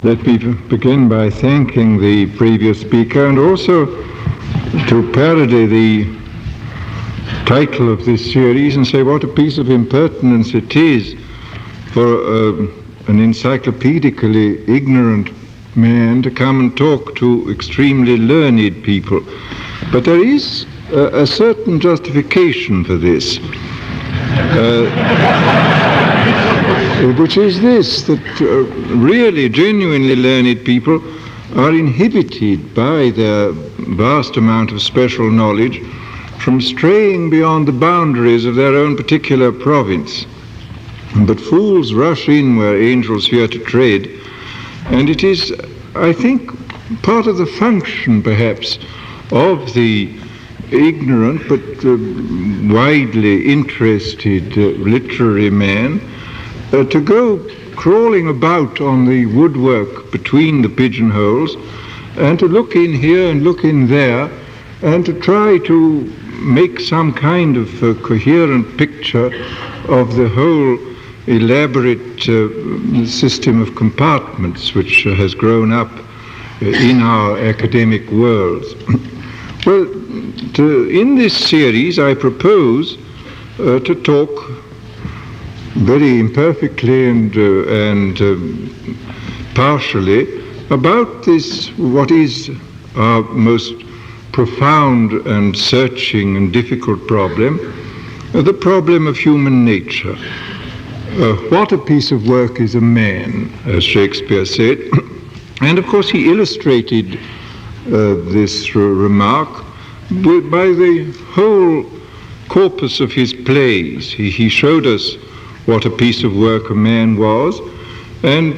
Let me begin by thanking the previous speaker and also to parody the title of this series and say what a piece of impertinence it is for an encyclopedically ignorant man to come and talk to extremely learned people. But there is a certain justification for this. Which is this, that really genuinely learned people are inhibited by their vast amount of special knowledge from straying beyond the boundaries of their own particular province. But fools rush in where angels fear to tread, and it is, I think, part of the function, perhaps, of the ignorant but widely interested literary man to go crawling about on the woodwork between the pigeonholes and to look in here and look in there and to try to make some kind of coherent picture of the whole elaborate system of compartments which has grown up in our academic worlds. Well, in this series I propose to talk very imperfectly and partially about this, what is our most profound and searching and difficult problem, the problem of human nature. What a piece of work is a man, as Shakespeare said. And of course he illustrated this remark by the whole corpus of his plays. He showed us what a piece of work a man was, and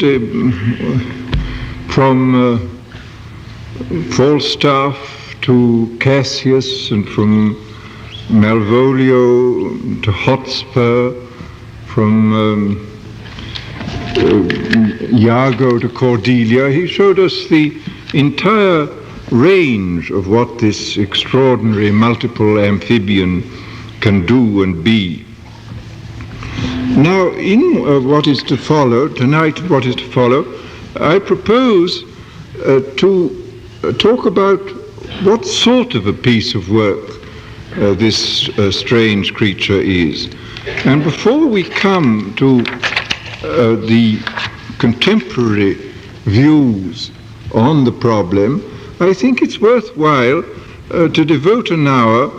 from Falstaff to Cassius, and from Malvolio to Hotspur, from Iago to Cordelia, he showed us the entire range of what this extraordinary multiple amphibian can do and be. Now, in what is to follow, tonight what is to follow, I propose to talk about what sort of a piece of work this strange creature is. And before we come to the contemporary views on the problem, I think it's worthwhile to devote an hour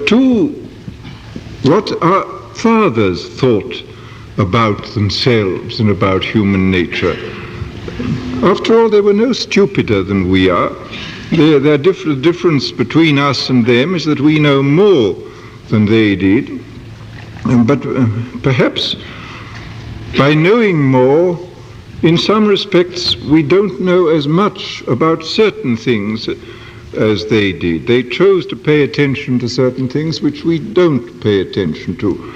to what our fathers thought about themselves and about human nature. After all, they were no stupider than we are. The difference between us and them is that we know more than they did. But perhaps by knowing more, in some respects, we don't know as much about certain things as they did. They chose to pay attention to certain things which we don't pay attention to.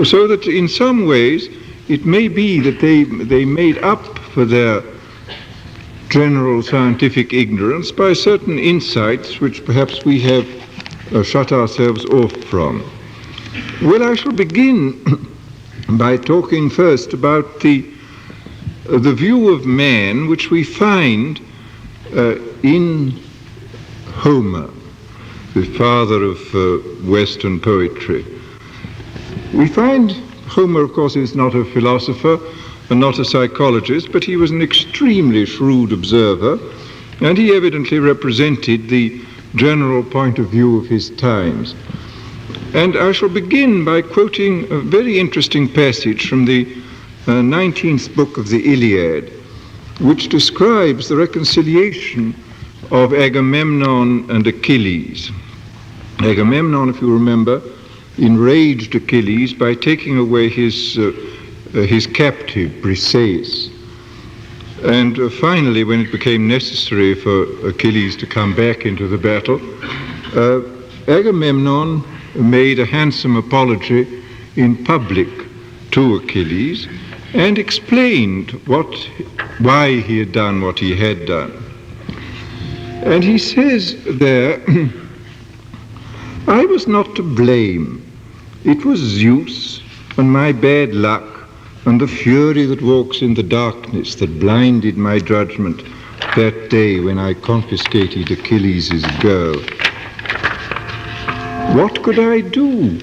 So that in some ways, it may be that they made up for their general scientific ignorance by certain insights which perhaps we have shut ourselves off from. Well, I shall begin by talking first about the view of man which we find in Homer, the father of Western poetry. We find Homer, of course, is not a philosopher and not a psychologist, but he was an extremely shrewd observer, and he evidently represented the general point of view of his times. And I shall begin by quoting a very interesting passage from the 19th book of the Iliad, which describes the reconciliation of Agamemnon and Achilles. Agamemnon, if you remember, enraged Achilles by taking away his captive, Briseis. And finally, when it became necessary for Achilles to come back into the battle, Agamemnon made a handsome apology in public to Achilles and explained why he had done what he had done. And he says there, I was not to blame. It was Zeus and my bad luck and the fury that walks in the darkness that blinded my judgment that day when I confiscated Achilles' girl. What could I do?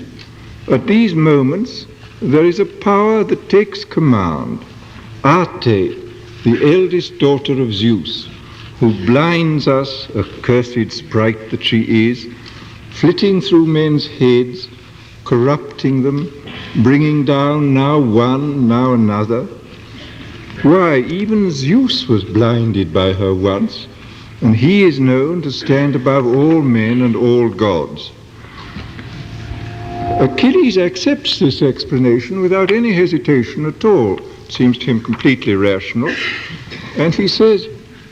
At these moments, there is a power that takes command. Ate, the eldest daughter of Zeus, who blinds us, accursed sprite that she is, flitting through men's heads, corrupting them, bringing down now one, now another. Why, even Zeus was blinded by her once, and he is known to stand above all men and all gods. Achilles accepts this explanation without any hesitation at all. It seems to him completely rational. And he says,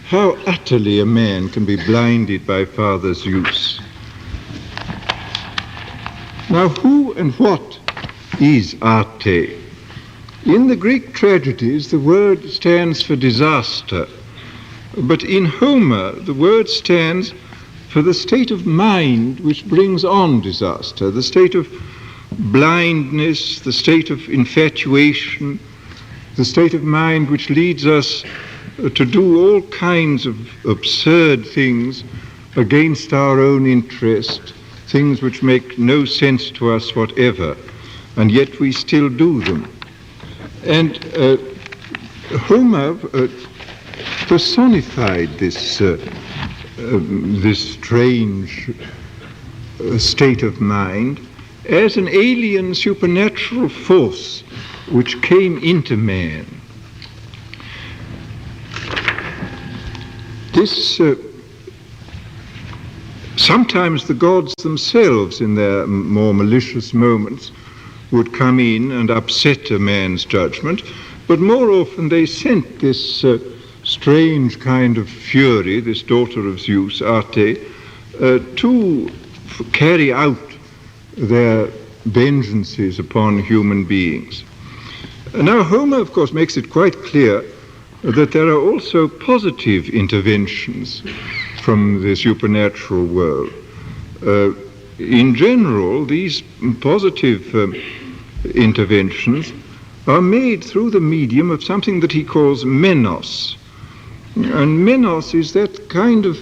how utterly a man can be blinded by Father Zeus. Now, who and what is Ate? In the Greek tragedies, the word stands for disaster. But in Homer, the word stands for the state of mind which brings on disaster, the state of blindness, the state of infatuation, the state of mind which leads us to do all kinds of absurd things against our own interest, things which make no sense to us whatever, and yet we still do them. And Homer personified this strange state of mind as an alien supernatural force which came into man. This sometimes the gods themselves, in their more malicious moments, would come in and upset a man's judgment, but more often they sent this strange kind of fury, this daughter of Zeus, Ate, to carry out their vengeances upon human beings. Now, Homer, of course, makes it quite clear that there are also positive interventions from the supernatural world. In general, these positive interventions are made through the medium of something that he calls menos. And menos is that kind of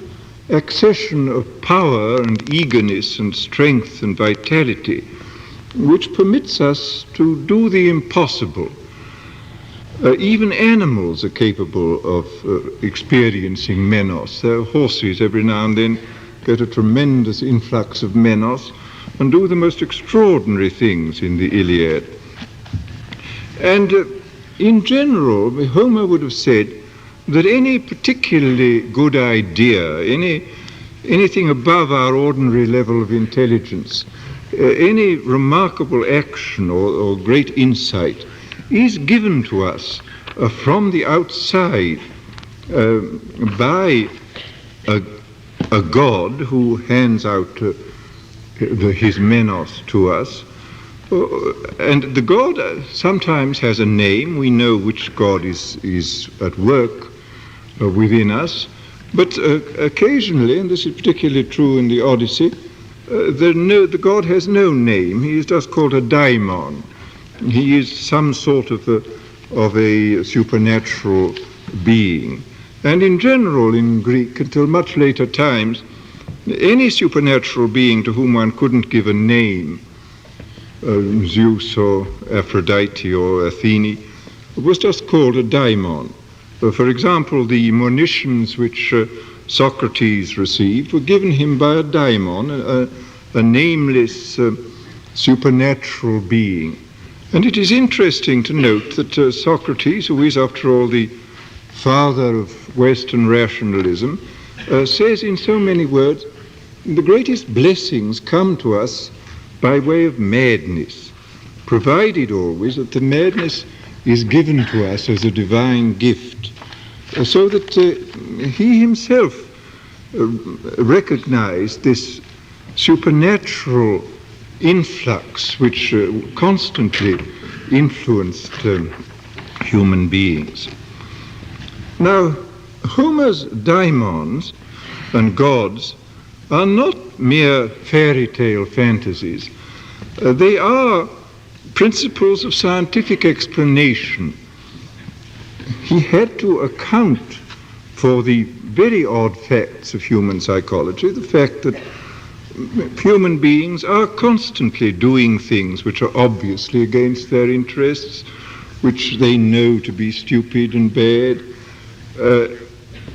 accession of power and eagerness and strength and vitality which permits us to do the impossible. Even animals are capable of experiencing menos. Their horses every now and then get a tremendous influx of menos and do the most extraordinary things in the Iliad. And in general, Homer would have said that any particularly good idea, anything above our ordinary level of intelligence, any remarkable action or great insight is given to us from the outside by a god who hands out his menos to us. And the god sometimes has a name. We know which god is at work within us. But occasionally, and this is particularly true in the Odyssey, the god has no name. He is just called a daimon. He is some sort of a supernatural being. And in general, in Greek, until much later times, any supernatural being to whom one couldn't give a name, Zeus or Aphrodite or Athene, was just called a daimon. For example, the monitions which Socrates received were given him by a daimon, a nameless supernatural being. And it is interesting to note that Socrates, who is after all the father of Western rationalism, says in so many words, the greatest blessings come to us by way of madness, provided always that the madness is given to us as a divine gift, so that he himself recognized this supernatural influx which constantly influenced human beings. Now, Homer's daimons and gods are not mere fairy tale fantasies. They are principles of scientific explanation. He had to account for the very odd facts of human psychology, the fact that human beings are constantly doing things which are obviously against their interests, which they know to be stupid and bad.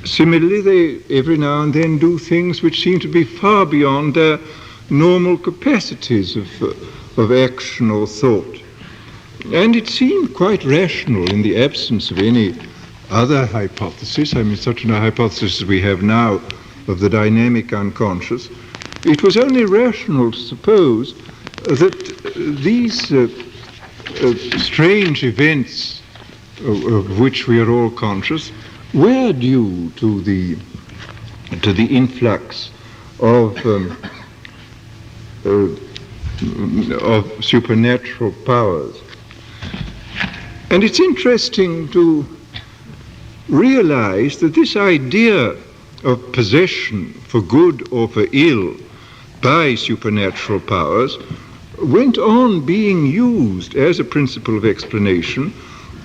Similarly, they every now and then do things which seem to be far beyond their normal capacities of action or thought. And it seemed quite rational in the absence of any other hypothesis. I mean, such a hypothesis as we have now of the dynamic unconscious. It was only rational to suppose that these strange events of which we are all conscious were due to the influx of supernatural powers. And it's interesting to realize that this idea of possession for good or for ill by supernatural powers went on being used as a principle of explanation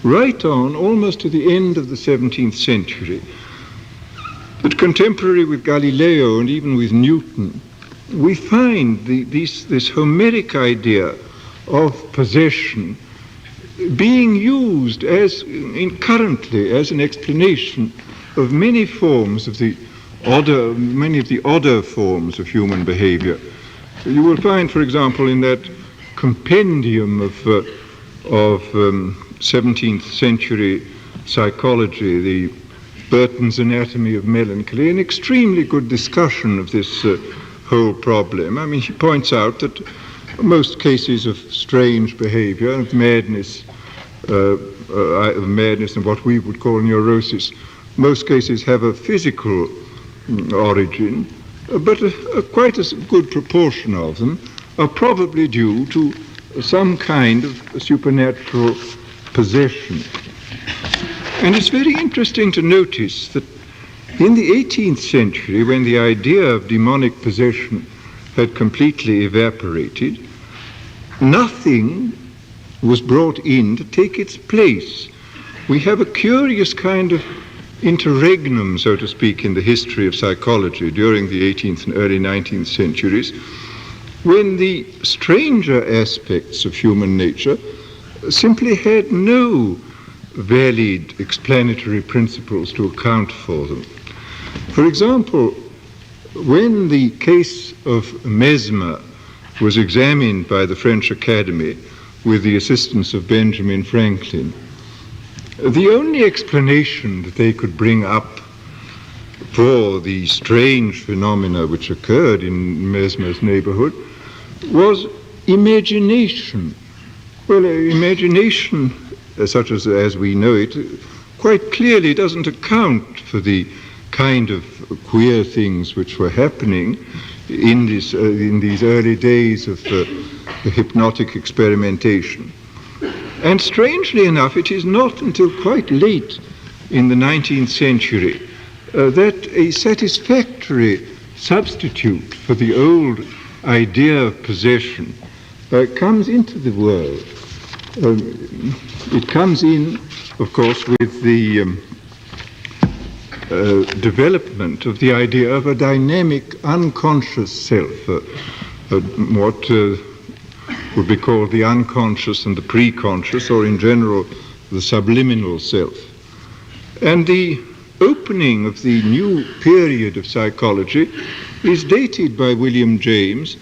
right on almost to the end of the 17th century. But contemporary with Galileo and even with Newton, we find this Homeric idea of possession being used currently as an explanation of many forms of many of the odder forms of human behavior. You will find, for example, in that compendium of 17th century psychology, the Burton's Anatomy of Melancholy, an extremely good discussion of this whole problem. I mean, he points out that most cases of strange behavior, of madness and what we would call neurosis, most cases have a physical origin, but quite a good proportion of them are probably due to some kind of supernatural possession. And it's very interesting to notice that in the 18th century, when the idea of demonic possession had completely evaporated, nothing was brought in to take its place. We have a curious kind of interregnum, so to speak, in the history of psychology during the 18th and early 19th centuries, when the stranger aspects of human nature simply had no valid explanatory principles to account for them. For example, when the case of Mesmer was examined by the French Academy with the assistance of Benjamin Franklin, the only explanation that they could bring up for the strange phenomena which occurred in Mesmer's neighborhood was imagination. Well, imagination, such as we know it, quite clearly doesn't account for the kind of queer things which were happening in these early days of the hypnotic experimentation. And strangely enough, it is not until quite late in the 19th century that a satisfactory substitute for the old idea of possession comes into the world. It comes in, of course, with the development of the idea of a dynamic unconscious self, what would be called the unconscious and the pre-conscious, or in general the subliminal self. And the opening of the new period of psychology is dated by William James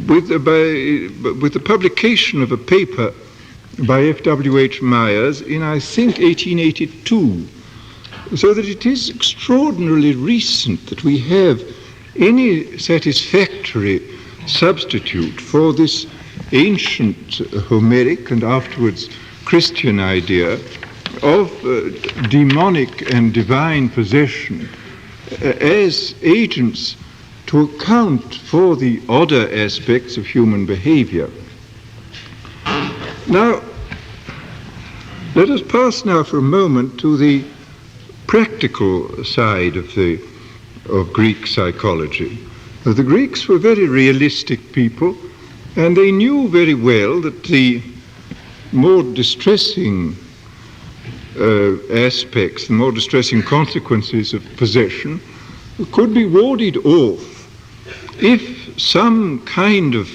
with the publication of a paper by F.W.H. Myers in, I think, 1882, so that it is extraordinarily recent that we have any satisfactory substitute for this ancient Homeric and afterwards Christian idea of demonic and divine possession as agents to account for the odder aspects of human behavior. Now, let us pass now for a moment to the practical side of Greek psychology. The Greeks were very realistic people. And they knew very well that the more distressing aspects, the more distressing consequences of possession could be warded off if some kind of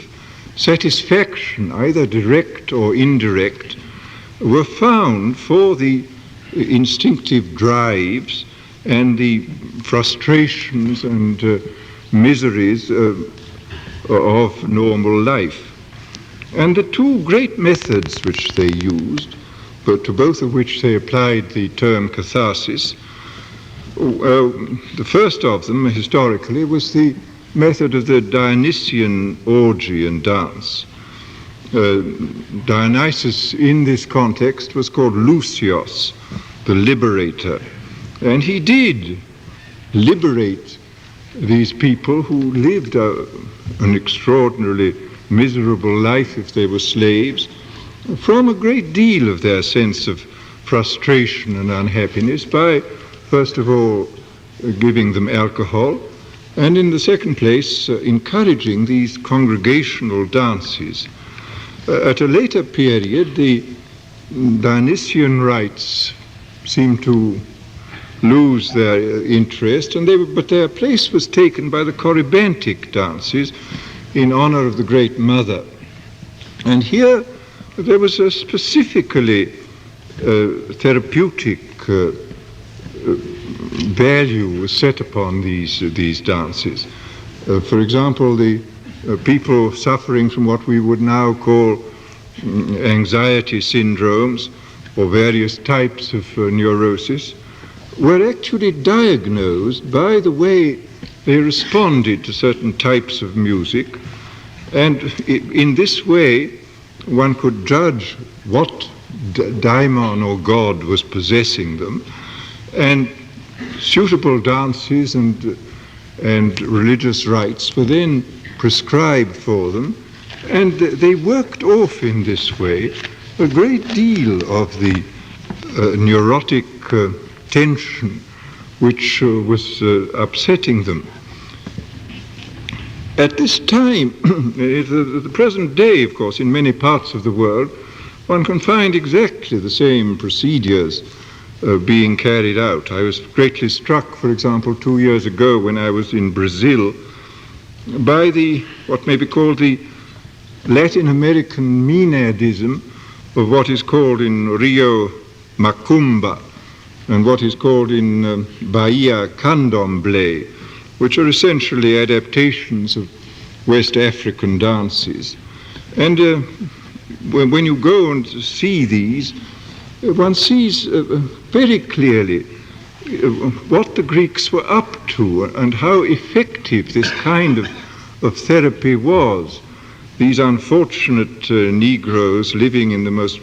satisfaction, either direct or indirect, were found for the instinctive drives and the frustrations and miseries of normal life. And the two great methods which they used, but to both of which they applied the term catharsis, the first of them historically was the method of the Dionysian orgy and dance. Dionysus in this context was called Lucios, the liberator, and he did liberate these people who lived an extraordinarily miserable life if they were slaves from a great deal of their sense of frustration and unhappiness by, first of all, giving them alcohol, and in the second place, encouraging these congregational dances. At a later period, the Dionysian rites seemed to lose their interest, but their place was taken by the Corybantic dances in honor of the Great Mother. And here there was a specifically therapeutic value was set upon these dances. For example, the people suffering from what we would now call anxiety syndromes or various types of neurosis were actually diagnosed by the way they responded to certain types of music, and in this way one could judge what daimon or god was possessing them, and suitable dances and religious rites were then prescribed for them, and they worked off in this way a great deal of the neurotic tension which was upsetting them. At this time, the present day, of course, in many parts of the world, one can find exactly the same procedures being carried out. I was greatly struck, for example, 2 years ago when I was in Brazil by what may be called the Latin American Menadism of what is called in Rio Macumba and what is called in Bahia Candomblé, which are essentially adaptations of West African dances. And when you go and see these, one sees very clearly what the Greeks were up to and how effective this kind of therapy was. These unfortunate Negroes living in the most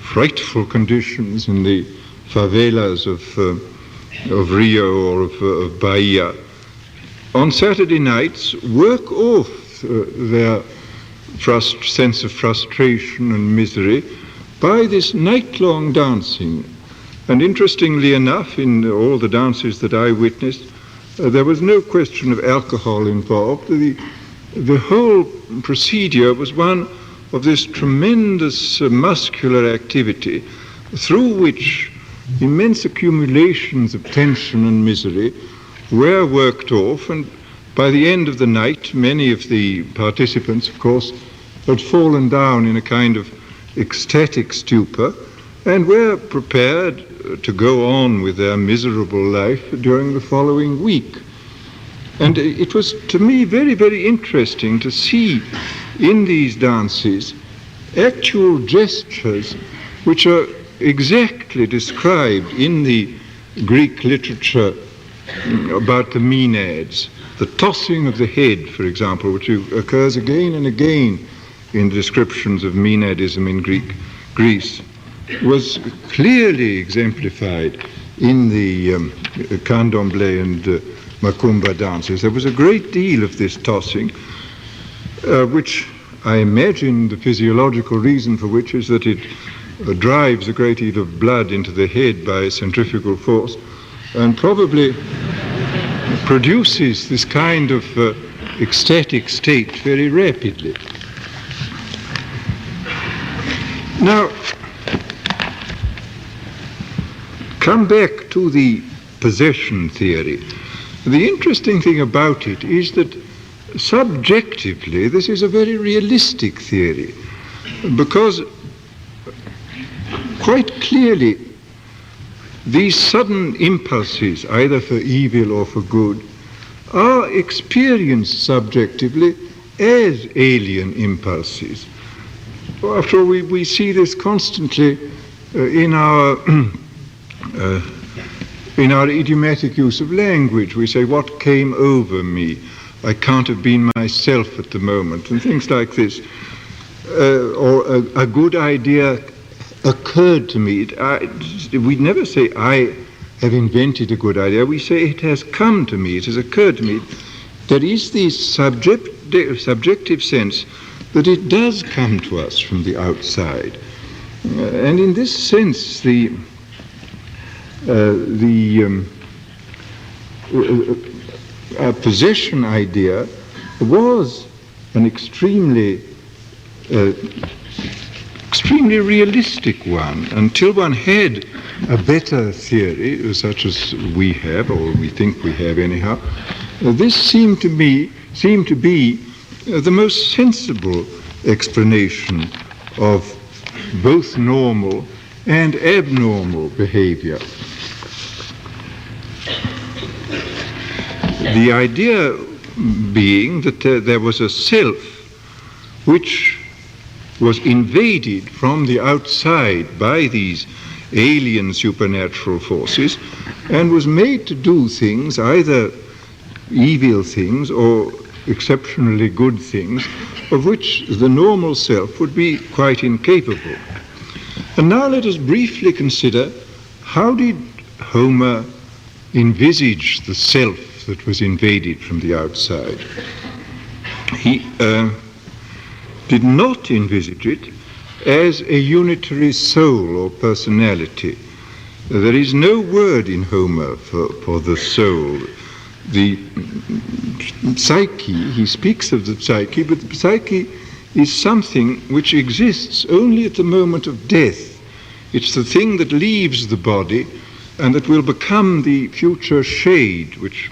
frightful conditions in the favelas of Rio or of Bahia, on Saturday nights work off their sense of frustration and misery by this night-long dancing. And interestingly enough, in all the dances that I witnessed, there was no question of alcohol involved. The whole procedure was one of this tremendous muscular activity through which immense accumulations of tension and misery were worked off, and by the end of the night, many of the participants, of course, had fallen down in a kind of ecstatic stupor and were prepared to go on with their miserable life during the following week. And it was, to me, very, very interesting to see in these dances actual gestures which are exactly described in the Greek literature about the Maenads. The tossing of the head, for example, which occurs again and again in descriptions of Maenadism in Greece, was clearly exemplified in the Candomblé and Macumba dances. There was a great deal of this tossing, which I imagine the physiological reason for which is that it drives a great deal of blood into the head by centrifugal force, and probably produces this kind of ecstatic state very rapidly. Now, come back to the possession theory. The interesting thing about it is that subjectively this is a very realistic theory, because quite clearly these sudden impulses, either for evil or for good, are experienced subjectively as alien impulses. After all, we see this constantly in our idiomatic use of language. We say, what came over me? I can't have been myself at the moment, and things like this. Or a good idea occurred to me. We never say, I have invented a good idea. We say, it has come to me, it has occurred to me. There is this subjective sense that it does come to us from the outside. And in this sense, the possession idea was an extremely realistic one, until one had a better theory, such as we have, or we think we have anyhow. This seemed to be the most sensible explanation of both normal and abnormal behavior. The idea being that there was a self which was invaded from the outside by these alien supernatural forces and was made to do things, either evil things or exceptionally good things, of which the normal self would be quite incapable. And now let us briefly consider, how did Homer envisage the self that was invaded from the outside? He did not envisage it as a unitary soul or personality. There is no word in Homer for the soul. The psyche, he speaks of the psyche, but the psyche is something which exists only at the moment of death. It's the thing that leaves the body and that will become the future shade which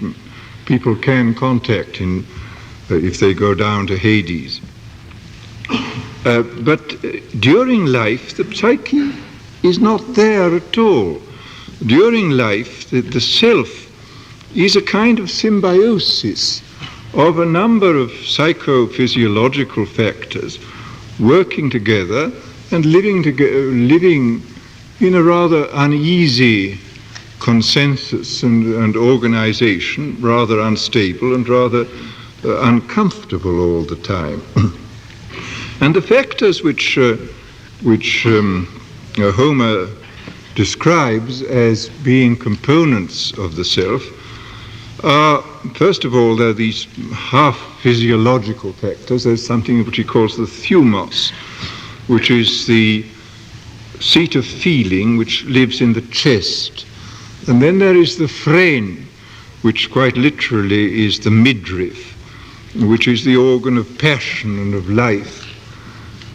people can contact if they go down to Hades. But during life, the psyche is not there at all. During life, the self is a kind of symbiosis of a number of psychophysiological factors working together and living in a rather uneasy consensus and organization, rather unstable and rather uncomfortable all the time. And the factors which Homer describes as being components of the self are, first of all, there are these half-physiological factors. There's something which he calls the thumos, which is the seat of feeling which lives in the chest. And then there is the phren, which quite literally is the midriff, which is the organ of passion and of life.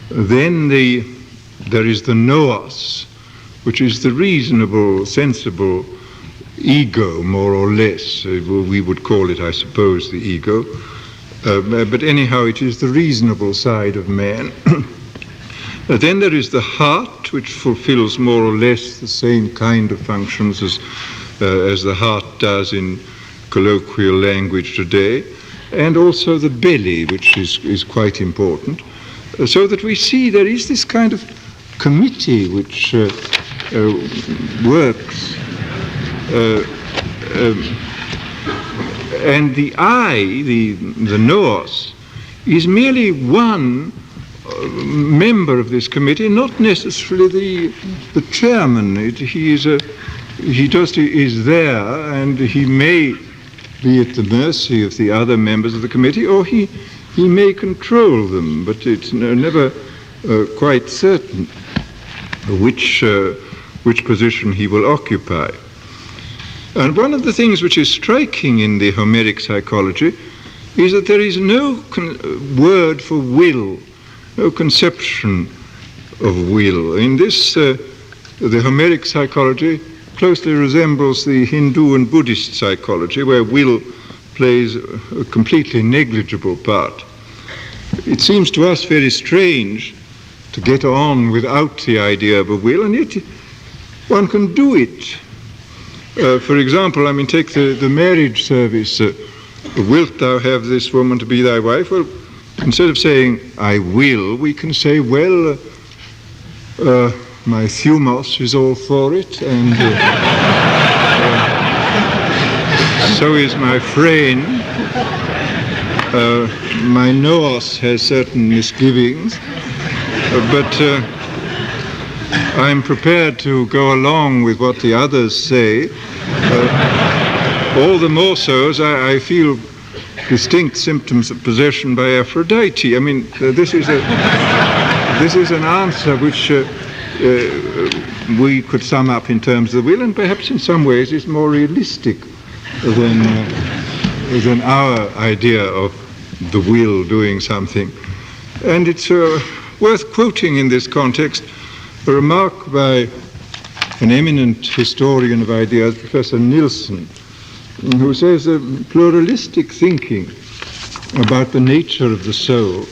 Then there is the nous, which is the reasonable, sensible ego, more or less. We would call it, I suppose, the ego. But anyhow, it is the reasonable side of man. Then there is the heart, which fulfills more or less the same kind of functions as the heart does in colloquial language today. And also the belly, which is quite important. So that we see there is this kind of committee which works. And the I, the nous, is merely one member of this committee, not necessarily the chairman. He just is there, and he may be at the mercy of the other members of the committee, or he may control them, but it's never quite certain which position he will occupy. And one of the things which is striking in the Homeric psychology is that there is no word for will, no conception will. In this, the Homeric psychology closely resembles the Hindu and Buddhist psychology, where will plays a completely negligible part. It seems to us very strange to get on without the idea of a will, and yet one can do it. For example, take the marriage service. Wilt thou have this woman to be thy wife? Well, instead of saying, I will, we can say, well, my thumos is all for it, and so is my friend. My noos has certain misgivings, but I'm prepared to go along with what the others say. All the more so as I feel distinct symptoms of possession by Aphrodite. This is an answer which we could sum up in terms of the will, and perhaps in some ways is more realistic than our idea of the will doing something. And it's worth quoting in this context a remark by an eminent historian of ideas, Professor Nielsen, who says that pluralistic thinking about the nature of the soul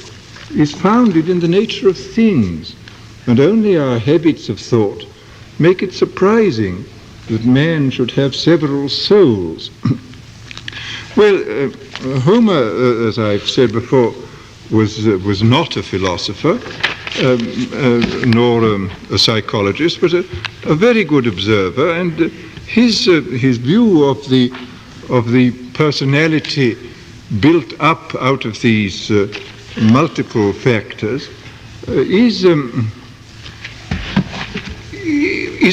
is founded in the nature of things, and only our habits of thought make it surprising that man should have several souls. Well, Homer, as I've said before, was not a philosopher, nor a psychologist, but a very good observer, and his view of the personality built up out of these multiple factors is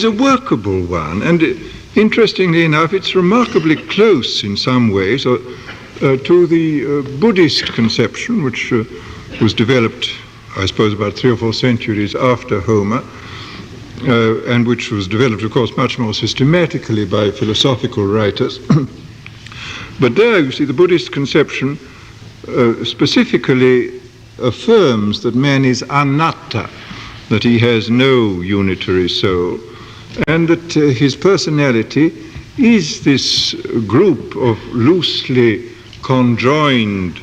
a workable one, and interestingly enough, it's remarkably close in some ways to the Buddhist conception, which was developed, I suppose, about 3 or 4 centuries after Homer, and which was developed, of course, much more systematically by philosophical writers. But there, you see, the Buddhist conception specifically affirms that man is anatta, that he has no unitary soul, and that his personality is this group of loosely conjoined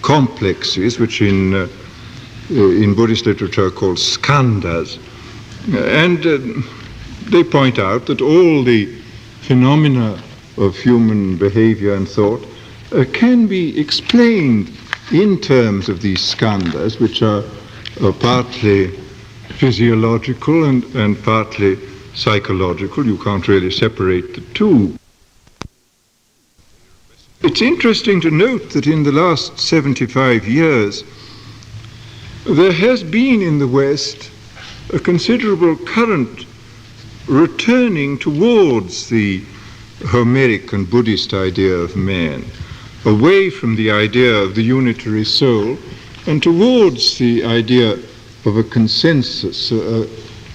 complexes, which in Buddhist literature are called skandhas. And they point out that all the phenomena of human behavior and thought can be explained in terms of these skandhas, which are partly physiological and partly psychological. You can't really separate the two. It's interesting to note that in the last 75 years, there has been in the West a considerable current returning towards the Homeric and Buddhist idea of man, away from the idea of the unitary soul and towards the idea of a consensus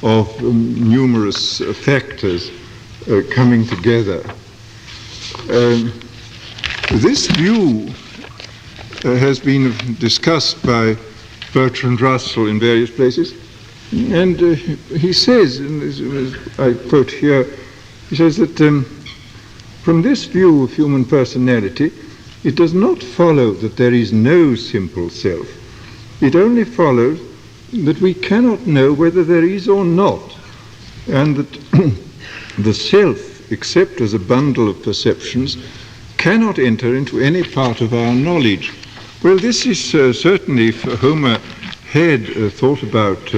of numerous factors coming together. This view has been discussed by Bertrand Russell in various places, and he says, and I quote here, he says that from this view of human personality, it does not follow that there is no simple self. It only follows that we cannot know whether there is or not, and that the self, except as a bundle of perceptions, cannot enter into any part of our knowledge. Well, this is certainly, if Homer had thought about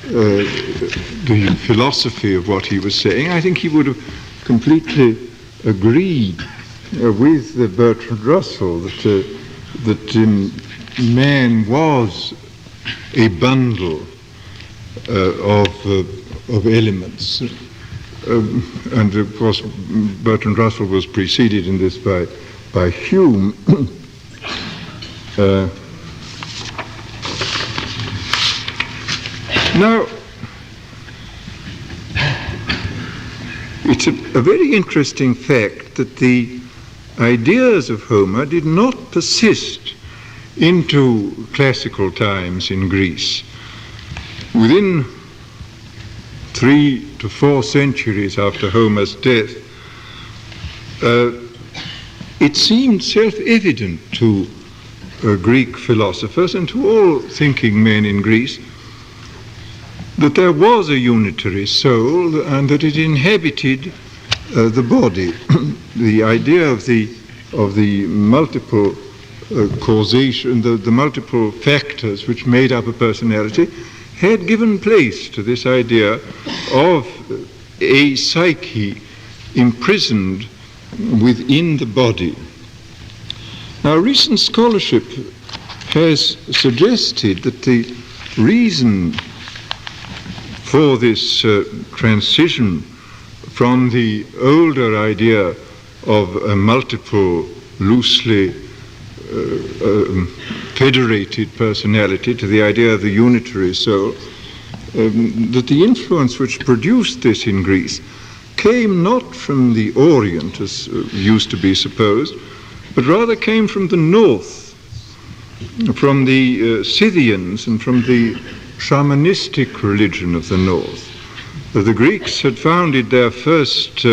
the philosophy of what he was saying, I think he would have completely agreed with Bertrand Russell that man was a bundle of elements. And of course, Bertrand Russell was preceded in this by Hume. Now, it's a very interesting fact that the ideas of Homer did not persist into classical times in Greece. within 3 to 4 centuries after Homer's death, it seemed self-evident to Greek philosophers and to all thinking men in Greece that there was a unitary soul and that it inhabited the body. The idea of the multiple causation, the multiple factors which made up a personality, had given place to this idea of a psyche imprisoned within the body. Now, recent scholarship has suggested that the reason for this transition from the older idea of a multiple, loosely federated personality to the idea of the unitary soul, that the influence which produced this in Greece came not from the Orient, as used to be supposed, but rather came from the north, from the Scythians and from the shamanistic religion of the north. The Greeks had founded their first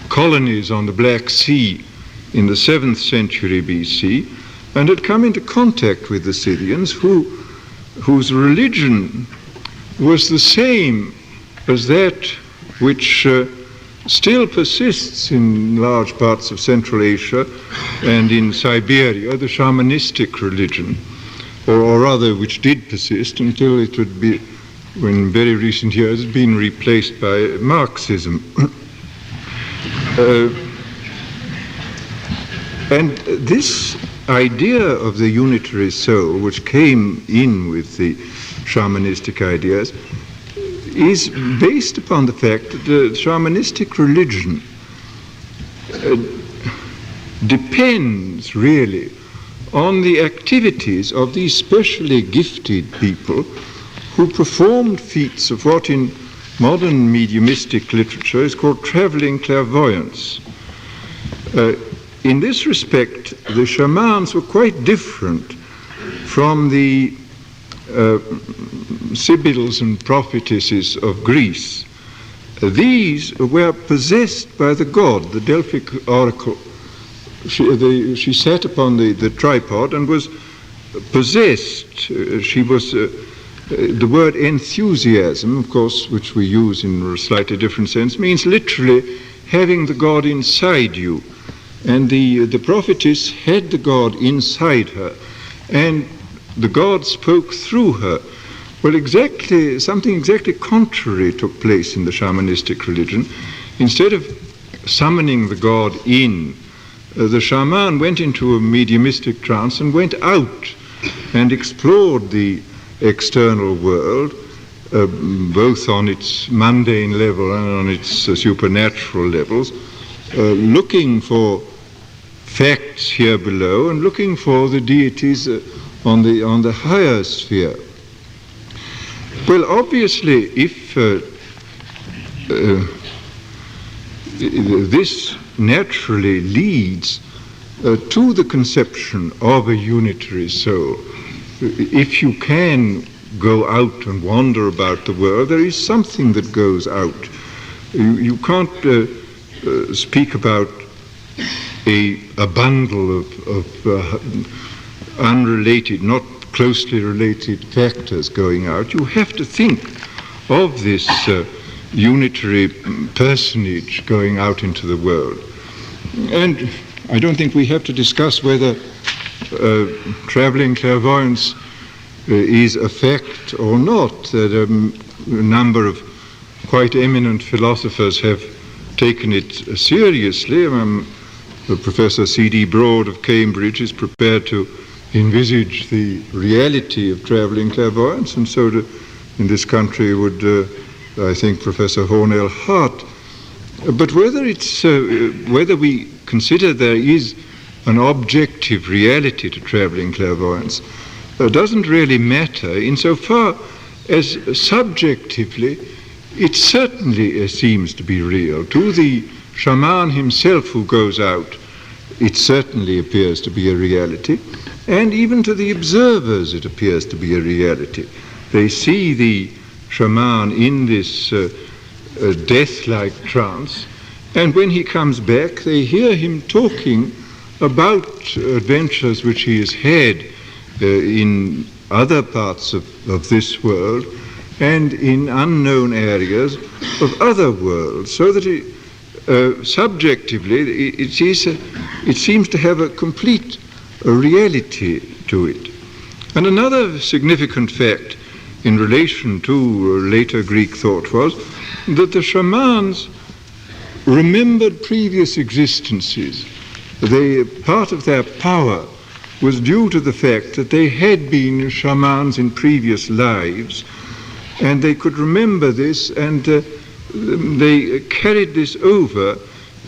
colonies on the Black Sea in the 7th century BC and had come into contact with the Scythians, whose religion was the same as that which still persists in large parts of Central Asia and in Siberia, the shamanistic religion, or rather which did persist until it would be, in very recent years, been replaced by Marxism. And this idea of the unitary soul, which came in with the shamanistic ideas, is based upon the fact that the shamanistic religion depends really on the activities of these specially gifted people who performed feats of what in modern mediumistic literature is called traveling clairvoyance. In this respect, the shamans were quite different from the sibyls and prophetesses of Greece. These were possessed by the god, the Delphic oracle. She sat upon the tripod and was possessed. She was, the word enthusiasm, of course, which we use in a slightly different sense, means literally having the god inside you. And the prophetess had the god inside her, and the god spoke through her. Well, something exactly contrary took place in the shamanistic religion. Instead of summoning the god in, the shaman went into a mediumistic trance and went out and explored the external world, both on its mundane level and on its supernatural levels, looking for facts here below and looking for the deities on the higher sphere. Well, obviously, if this naturally leads to the conception of a unitary soul, if you can go out and wander about the world, there is something that goes out. You can't speak about a bundle of unrelated, not closely related factors going out. You have to think of this unitary personage going out into the world. And I don't think we have to discuss whether traveling clairvoyance is a fact or not. A number of quite eminent philosophers have taken it seriously. Professor C.D. Broad of Cambridge is prepared to envisage the reality of traveling clairvoyance, and so in this country would, I think, Professor Hornell Hart. But whether we consider there is an objective reality to traveling clairvoyance doesn't really matter, insofar as subjectively it certainly seems to be real. To the shaman himself who goes out, it certainly appears to be a reality, and even to the observers it appears to be a reality. they see the shaman in this death-like trance, and when he comes back, they hear him talking about adventures which he has had in other parts of this world and in unknown areas of other worlds, so that subjectively it seems to have a complete reality to it. And another significant fact in relation to later Greek thought was that the shamans remembered previous existences. Part of their power was due to the fact that they had been shamans in previous lives, and they could remember this, and they carried this over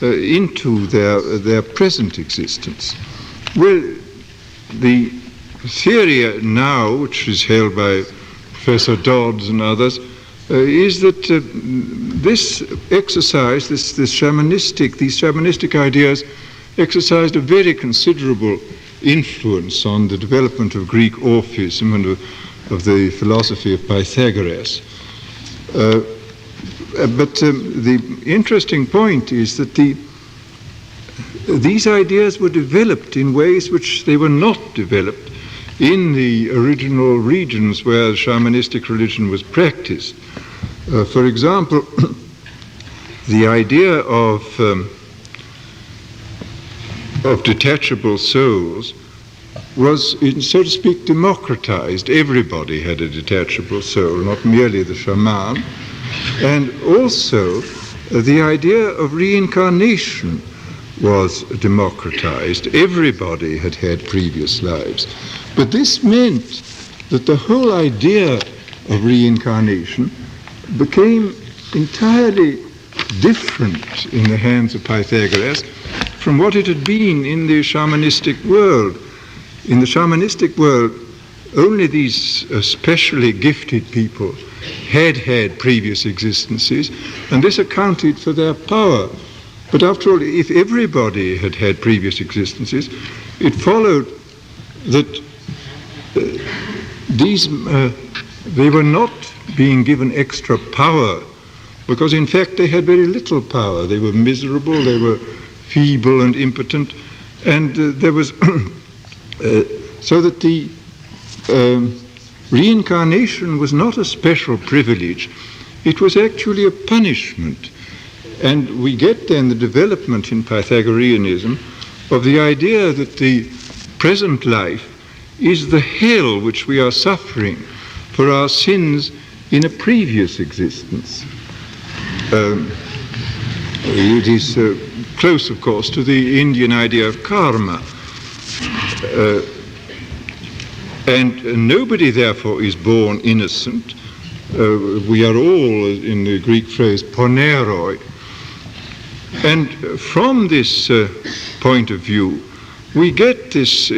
into their present existence. Well, the theory now, which is held by Professor Dodds and others, is that this exercise, these shamanistic ideas, exercised a very considerable influence on the development of Greek Orphism and of the philosophy of Pythagoras. But the interesting point is that these ideas were developed in ways which they were not developed in the original regions where shamanistic religion was practiced. For example, the idea of detachable souls was, so to speak, democratized. Everybody had a detachable soul, not merely the shaman. And also, the idea of reincarnation was democratized. Everybody had had previous lives. But this meant that the whole idea of reincarnation became entirely different in the hands of Pythagoras from what it had been in the shamanistic world. In the shamanistic world, only these especially gifted people had previous existences, and this accounted for their power. But after all, if everybody had had previous existences, it followed that they were not being given extra power, because in fact they had very little power. They were miserable, they were feeble and impotent, and there was so that the reincarnation was not a special privilege, it was actually a punishment. And we get then the development in Pythagoreanism of the idea that the present life is the hell which we are suffering for our sins in a previous existence. It is close, of course, to the Indian idea of karma. And nobody, therefore, is born innocent. We are all, in the Greek phrase, poneroi. And from this point of view, we get this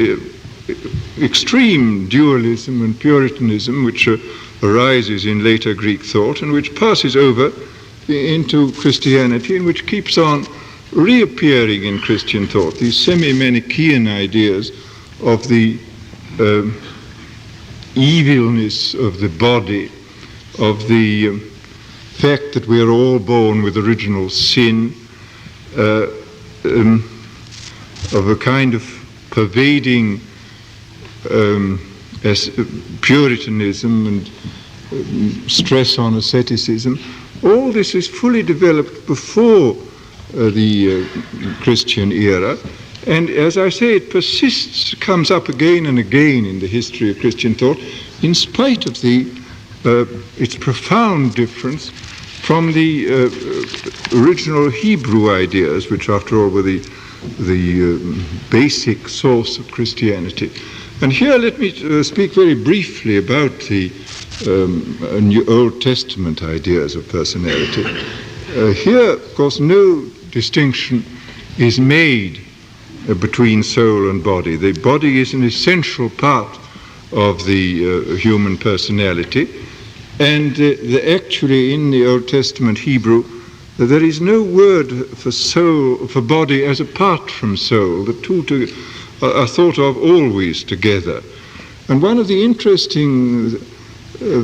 extreme dualism and Puritanism which arises in later Greek thought and which passes over into Christianity and which keeps on reappearing in Christian thought, these semi-Manichaean ideas of the evilness of the body, of the fact that we are all born with original sin, of a kind of pervading Puritanism and stress on asceticism. All this is fully developed before the Christian era, and as I say, it persists, comes up again and again in the history of Christian thought, in spite of its profound difference from the original Hebrew ideas, which after all were the basic source of Christianity. And here let me speak very briefly about the Old Testament ideas of personality. Here, of course, no distinction is made between soul and body. The body is an essential part of the human personality, and actually in the Old Testament Hebrew there is no word for soul, for body, as apart from soul. The two are thought of always together. And one of the interesting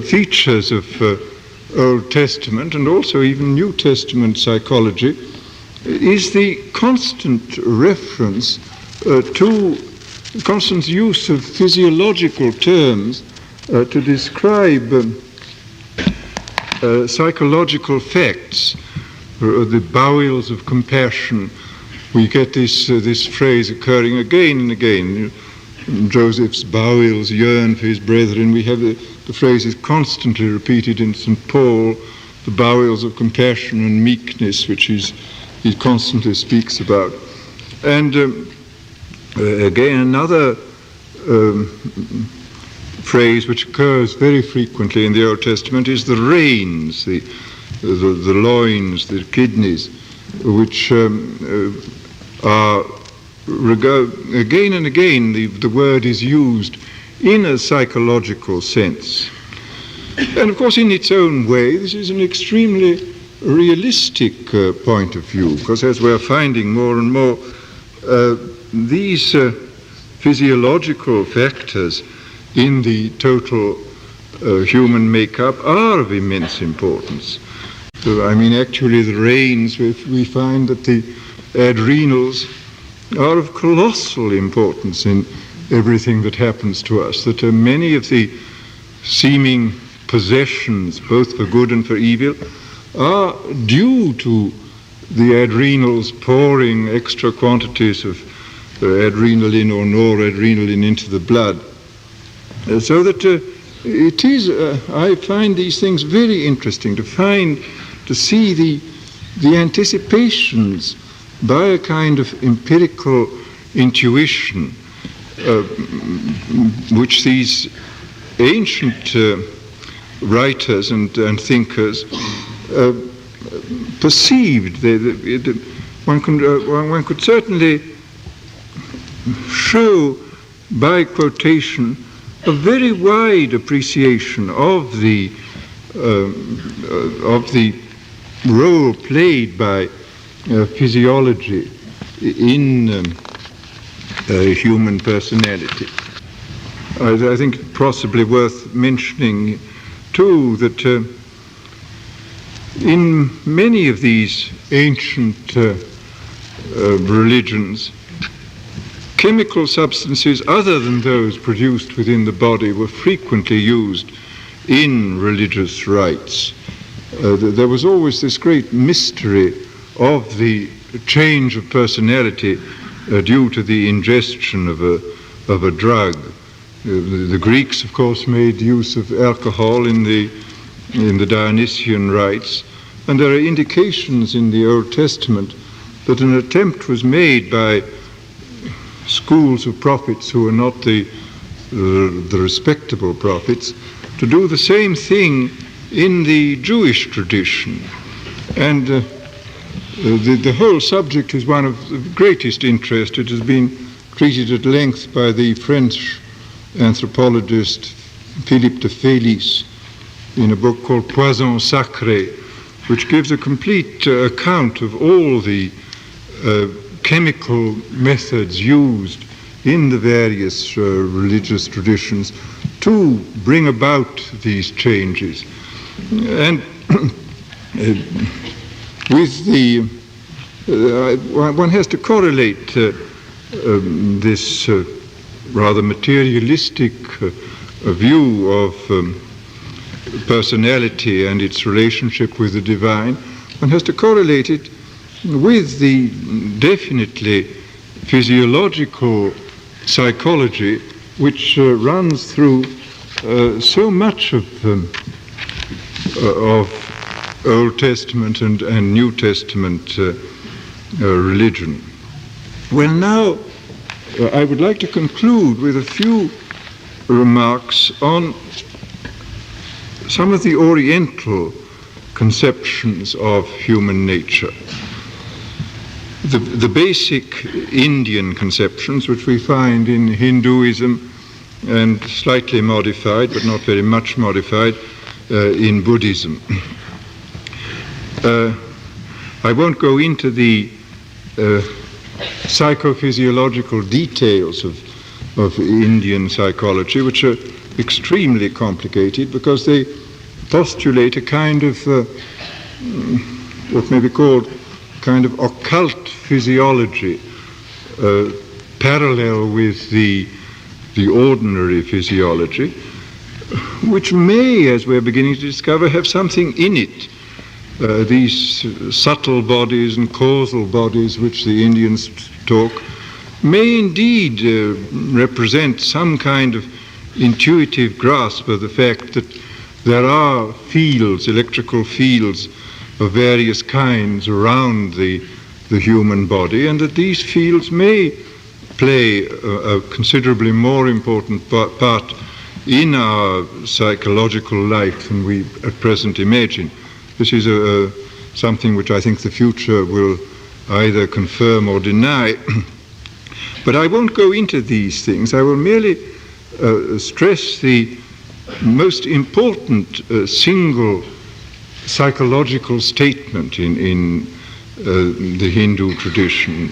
features of Old Testament and also even New Testament psychology is the constant reference constant use of physiological terms to describe psychological facts, the bowels of compassion. We get this phrase occurring again and again. Joseph's bowels yearn for his brethren. We have the phrase is constantly repeated in St. Paul, the bowels of compassion and meekness, which he constantly speaks about. And again, another phrase which occurs very frequently in the Old Testament is the reins, the loins, the kidneys, which are again and again the word is used in a psychological sense. And of course, in its own way, this is an extremely realistic point of view, because as we're finding more and more, these physiological factors in the total human makeup are of immense importance. So, I mean, actually the reins, we find that the adrenals are of colossal importance in everything that happens to us, that many of the seeming possessions, both for good and for evil, are due to the adrenals pouring extra quantities of adrenaline or noradrenaline into the blood. So that it is, I find these things very interesting, to see the anticipations by a kind of empirical intuition which these ancient writers and thinkers perceived. One could certainly show by quotation a very wide appreciation of the role played by physiology in human personality. I think it's possibly worth mentioning too that in many of these ancient religions, chemical substances other than those produced within the body were frequently used in religious rites. There was always this great mystery of the change of personality due to the ingestion of a drug. The Greeks, of course, made use of alcohol in the Dionysian rites, and there are indications in the Old Testament that an attempt was made by schools of prophets who were not the respectable prophets to do the same thing in the Jewish tradition. And the whole subject is one of the greatest interest. It has been treated at length by the French anthropologist Philippe de Félis in a book called Poison Sacré, which gives a complete account of all the chemical methods used in the various religious traditions to bring about these changes. And with one has to correlate this rather materialistic view of personality and its relationship with the divine. One has to correlate it with the definitely physiological psychology which runs through so much of Old Testament and New Testament religion. Well, now I would like to conclude with a few remarks on some of the Oriental conceptions of human nature. The basic Indian conceptions, which we find in Hinduism and slightly modified, but not very much modified, in Buddhism. I won't go into the psychophysiological details of Indian psychology, which are extremely complicated because they postulate a kind of what may be called kind of occult physiology, parallel with the ordinary physiology, which may, as we're beginning to discover, have something in it. These subtle bodies and causal bodies which the Indians talk may indeed represent some kind of intuitive grasp of the fact that there are fields, electrical fields of various kinds around the human body, and that these fields may play a considerably more important part in our psychological life than we at present imagine. This is something which I think the future will either confirm or deny. But I won't go into these things. I will merely stress the most important single psychological statement in the Hindu tradition,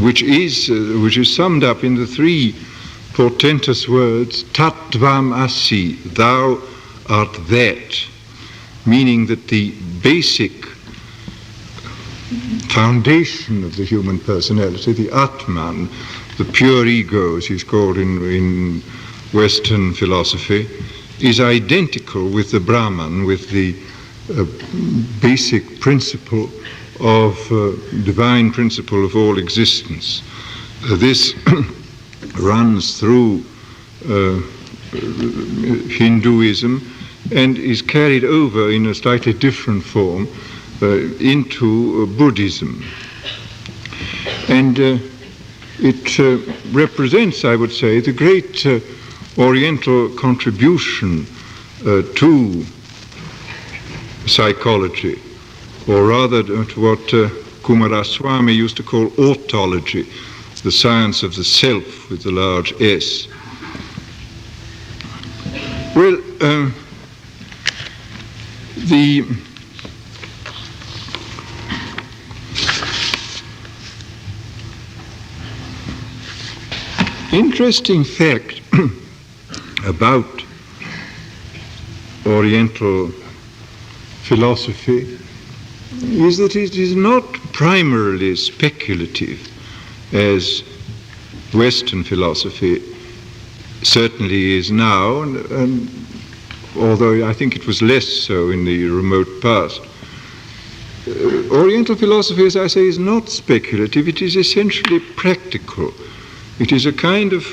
which is summed up in the three portentous words, Tat Tvam Asi, thou art that, meaning that the basic foundation of the human personality, the Atman, the pure ego, as he's called in Western philosophy, is identical with the Brahman, with the basic principle of divine principle of all existence. This runs through Hinduism and is carried over in a slightly different form into Buddhism. And it represents, I would say, the great Oriental contribution to psychology, or rather to what Kumaraswamy used to call autology, the science of the self with the large S. Well, the interesting fact about Oriental philosophy is that it is not primarily speculative, as Western philosophy certainly is now, and although I think it was less so in the remote past. Oriental philosophy, as I say, is not speculative, it is essentially practical. It is a kind of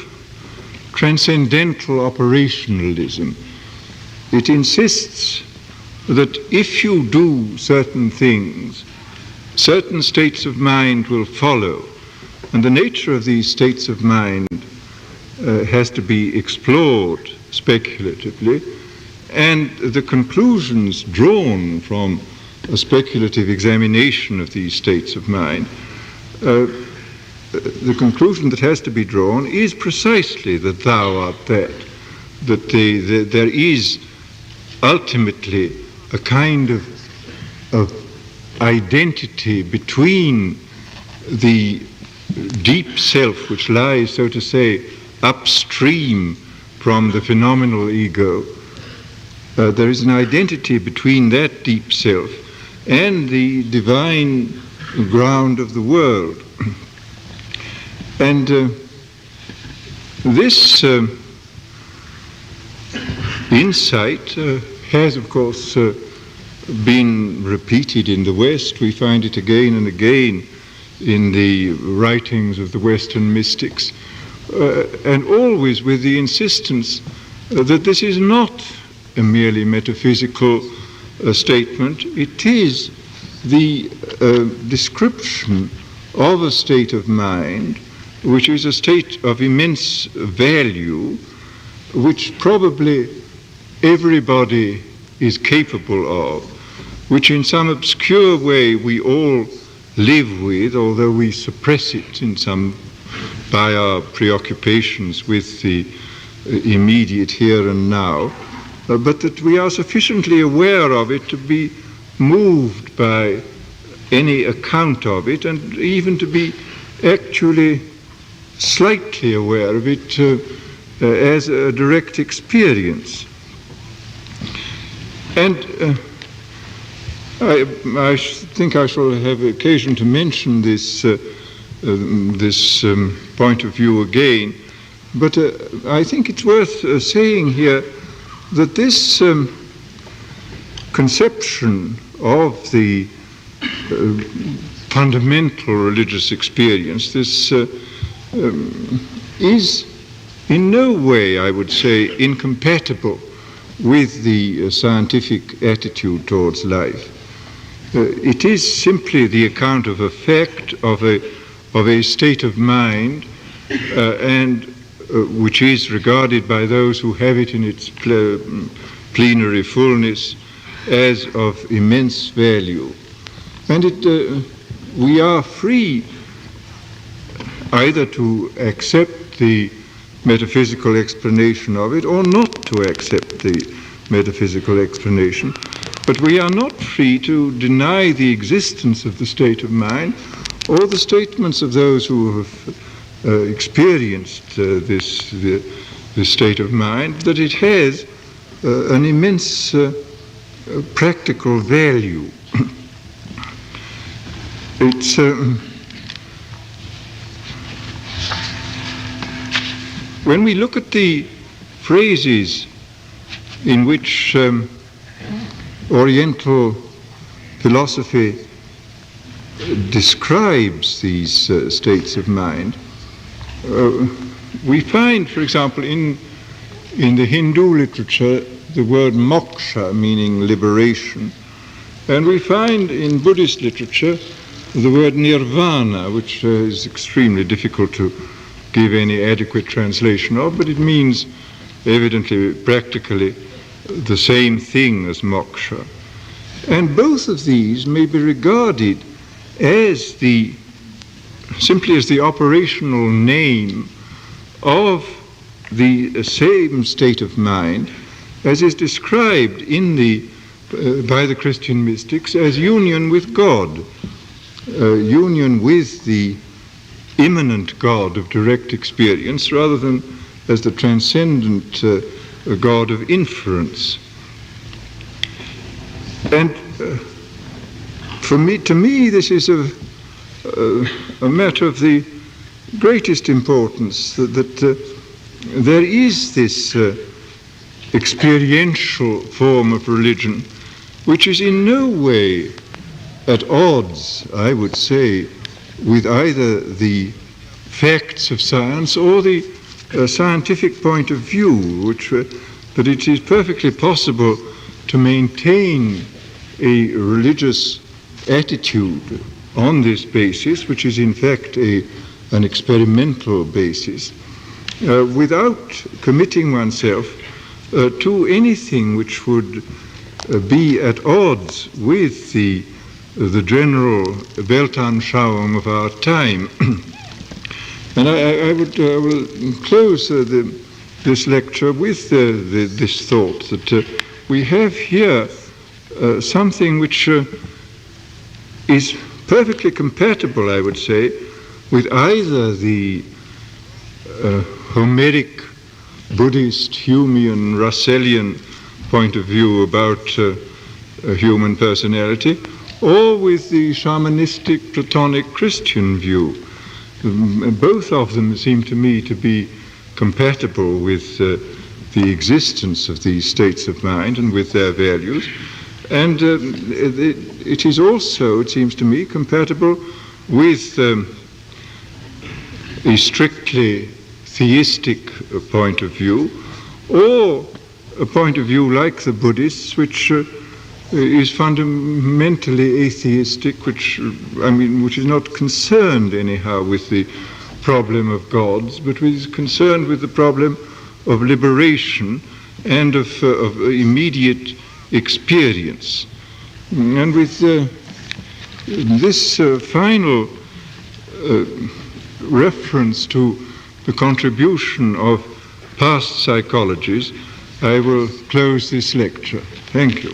transcendental operationalism. It insists that if you do certain things, certain states of mind will follow, and the nature of these states of mind has to be explored speculatively, and the conclusions drawn from a speculative examination of these states of mind, the conclusion that has to be drawn is precisely that thou art that there is ultimately a kind of identity between the deep self which lies, so to say, upstream from the phenomenal ego. There is an identity between that deep self and the divine ground of the world. And this insight has, of course, been repeated in the West. We find it again and again in the writings of the Western mystics, and always with the insistence that this is not a merely metaphysical statement. It is the description of a state of mind which is a state of immense value, which probably everybody is capable of, which in some obscure way we all live with, although we suppress it in some by our preoccupations with the immediate here and now, but that we are sufficiently aware of it to be moved by any account of it, and even to be actually slightly aware of it as a direct experience. And I think I shall have occasion to mention this point of view again, but I think it's worth saying here that this conception of the fundamental religious experience, this is in no way, I would say, incompatible with the scientific attitude towards life. It is simply the account of a fact, of a state of mind, and which is regarded by those who have it in its plenary fullness as of immense value. And we are free either to accept the metaphysical explanation of it or not to accept the metaphysical explanation. But we are not free to deny the existence of the state of mind or the statements of those who have experienced this state of mind, that it has an immense practical value. It's when we look at the phrases in which Oriental philosophy describes these states of mind, we find, for example, in the Hindu literature the word moksha, meaning liberation, and we find in Buddhist literature the word nirvana, which is extremely difficult to give any adequate translation of, but it means evidently, practically, the same thing as moksha. And both of these may be regarded as simply as the operational name of the same state of mind as is described by the Christian mystics as union with God, union with the immanent God of direct experience rather than as the transcendent God of inference. And to me, this is a matter of the greatest importance, that there is this experiential form of religion which is in no way at odds, I would say, with either the facts of science or the scientific point of view, that it is perfectly possible to maintain a religious attitude on this basis, which is in fact an experimental basis, without committing oneself to anything which would be at odds with the general Weltanschauung of our time. And I will close this lecture with this thought that we have here something which is perfectly compatible, I would say, with either the Homeric, Buddhist, Humean, Russellian point of view about human personality, or with the shamanistic, Platonic Christian view. Both of them seem to me to be compatible with the existence of these states of mind and with their values. And it is also, it seems to me, compatible with a strictly theistic point of view, or a point of view like the Buddhists, which is fundamentally atheistic, which is not concerned anyhow with the problem of gods, but is concerned with the problem of liberation and of immediate experience. And with this final reference to the contribution of past psychologies, I will close this lecture. Thank you.